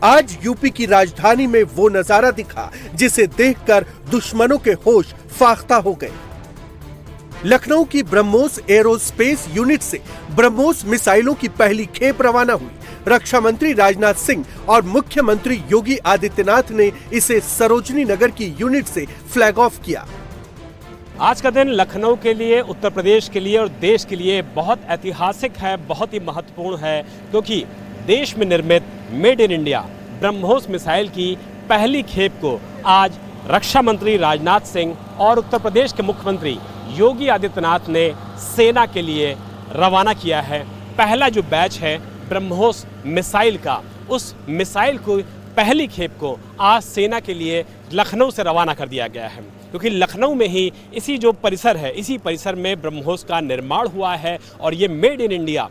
आज यूपी की राजधानी में वो नजारा दिखा जिसे देखकर दुश्मनों के होश फाख्ता हो गए। लखनऊ की ब्रह्मोस एरोस्पेस यूनिट से ब्रह्मोस मिसाइलों की पहली खेप रवाना हुई। रक्षा मंत्री राजनाथ सिंह और मुख्यमंत्री योगी आदित्यनाथ ने इसे सरोजनी नगर की यूनिट से फ्लैग ऑफ किया। आज का दिन लखनऊ के लिए, उत्तर प्रदेश के लिए और देश के लिए बहुत ऐतिहासिक है, बहुत ही महत्वपूर्ण है, क्योंकि देश में निर्मित made in India BrahMos missile की पहली खेप को आज रक्षा मंत्री राजनाथ सिंह और उत्तर प्रदेश के मुख्यमंत्री योगी आदित्यनाथ ने सेना के लिए रवाना किया है। पहला जो बैच है ब्रह्मोस मिसाइल का, उस मिसाइल को पहली खेप को आज सेना के लिए लखनऊ से रवाना कर दिया गया है, क्योंकि लखनऊ में ही इसी जो परिसर है, इसी परिसर में ब्रह्मोस का निर्माण हुआ है और ये made in India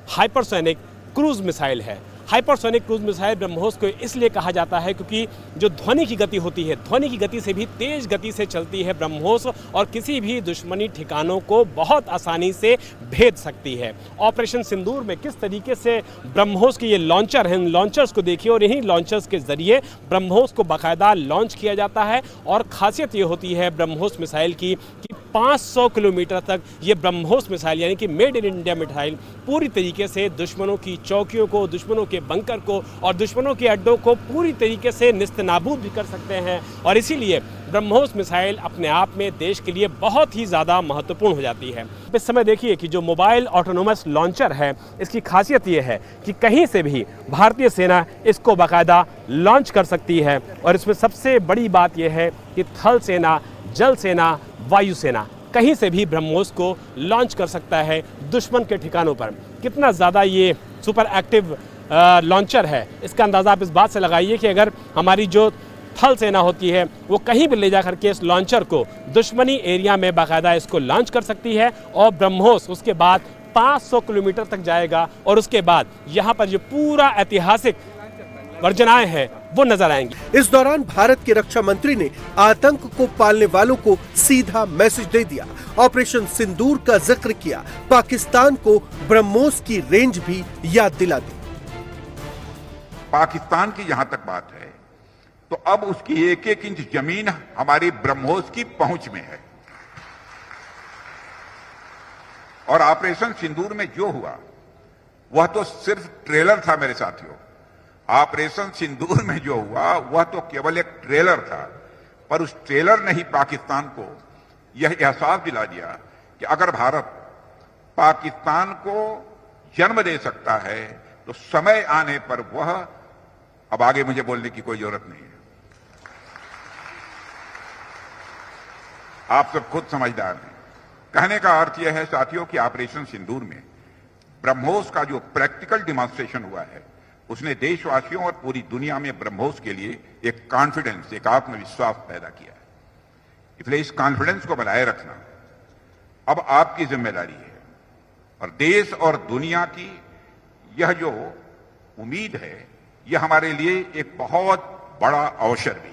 hypersonic cruise missile है। हाइपरसोनिक क्रूज मिसाइल ब्रह्मोस को इसलिए कहा जाता है क्योंकि जो ध्वनि की गति होती है, ध्वनि की गति से भी तेज गति से चलती है ब्रह्मोस और किसी भी दुश्मनी ठिकानों को बहुत आसानी से भेद सकती है। ऑपरेशन सिंदूर में किस तरीके से ब्रह्मोस के ये लॉन्चर हैं, लॉन्चर्स को देखिए और इन्हीं लॉन्चर्स के जरिए ब्रह्मोस को बाकायदा लॉन्च किया जाता है। और खासियत ये होती है ब्रह्मोस मिसाइल की कि 500 किलोमीटर तक ये ब्रह्मोस मिसाइल यानी कि मेड इन इंडिया मिसाइल पूरी तरीके से दुश्मनों की चौकियों को, दुश्मनों के बंकर को और दुश्मनों के अड्डों को पूरी तरीके से निस्तनाबूद भी कर सकते हैं। और इसीलिए ब्रह्मोस मिसाइल अपने आप में देश के लिए बहुत ही ज़्यादा महत्वपूर्ण हो जाती है। इस समय देखिए कि जो मोबाइल ऑटोनोमस लॉन्चर है, इसकी खासियत ये है कि कहीं से भी भारतीय सेना इसको बाकायदा लॉन्च कर सकती है। और इसमें सबसे बड़ी बात यह है कि थल सेना, जल सेना, वायुसेना कहीं से भी ब्रह्मोस को लॉन्च कर सकता है दुश्मन के ठिकानों पर। कितना ज़्यादा ये सुपर एक्टिव लॉन्चर है, इसका अंदाज़ा आप इस बात से लगाइए कि अगर हमारी जो थल सेना होती है वो कहीं भी ले जा करके इस लॉन्चर को दुश्मनी एरिया में बाकायदा इसको लॉन्च कर सकती है और ब्रह्मोस उसके बाद 500 किलोमीटर तक जाएगा और उसके बाद यहाँ पर जो पूरा ऐतिहासिक वर्जनाएं हैं वो नजर आएंगी। इस दौरान भारत के रक्षा मंत्री ने आतंक को पालने वालों को सीधा मैसेज दे दिया। ऑपरेशन सिंदूर का जिक्र किया, पाकिस्तान को ब्रह्मोस की रेंज भी याद दिला दी। पाकिस्तान की जहां तक बात है तो अब उसकी एक एक इंच जमीन हमारी ब्रह्मोस की पहुंच में है। और ऑपरेशन सिंदूर में जो हुआ वह तो सिर्फ ट्रेलर था मेरे साथियों। ऑपरेशन सिंदूर में जो हुआ वह तो केवल एक ट्रेलर था, पर उस ट्रेलर ने ही पाकिस्तान को यह एहसास दिला दिया कि अगर भारत पाकिस्तान को जन्म दे सकता है तो समय आने पर वह, अब आगे मुझे बोलने की कोई जरूरत नहीं है, आप सब खुद समझदार हैं। कहने का अर्थ यह है साथियों कि ऑपरेशन सिंदूर में ब्रह्मोस का जो प्रैक्टिकल डिमॉन्स्ट्रेशन हुआ है उसने देशवासियों और पूरी दुनिया में ब्रह्मोस के लिए एक कॉन्फिडेंस, एक आत्मविश्वास पैदा किया है। इसलिए इस कॉन्फिडेंस को बनाए रखना अब आपकी जिम्मेदारी है और देश और दुनिया की यह जो उम्मीद है यह हमारे लिए एक बहुत बड़ा अवसर भी है।